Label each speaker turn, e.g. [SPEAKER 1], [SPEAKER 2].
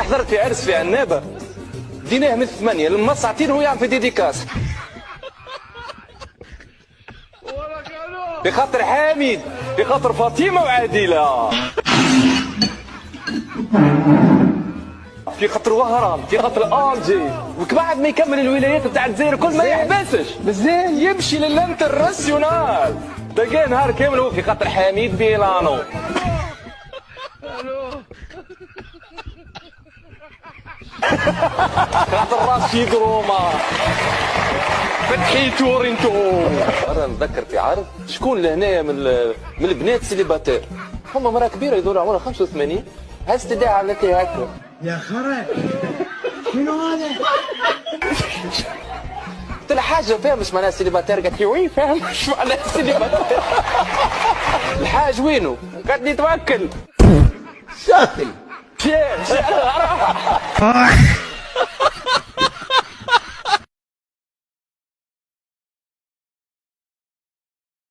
[SPEAKER 1] حضرت في عرس في عنابه ديناه من 8 لما ساعتين هو يعمل في ديديكاس بخاطر حامد بخاطر فاطمه وعادله في خاطر وهران في خاطر الجي وبعد ما يكمل الولايات بتاع الجزائر كل ما يحبسش مزيان يمشي للانترناسيونال تلقاه نهار كامل هو في خاطر حميد بيلانو خاطر رشيد روما فتحي تورنتو. انا نتذكر في عرض شكون لهنايا من البنات سيليباتير هما مراه كبيره يدور عمرها 85 هز تدعي على هكا
[SPEAKER 2] يا خرا شنو هذا؟
[SPEAKER 1] قلت لها حاجه فاهم ايش معناها سيليباتير؟ قالت لي وي فاهم ايش معناها سيليباتير. الحاج وينه؟ قالت لي توكل
[SPEAKER 2] شاكل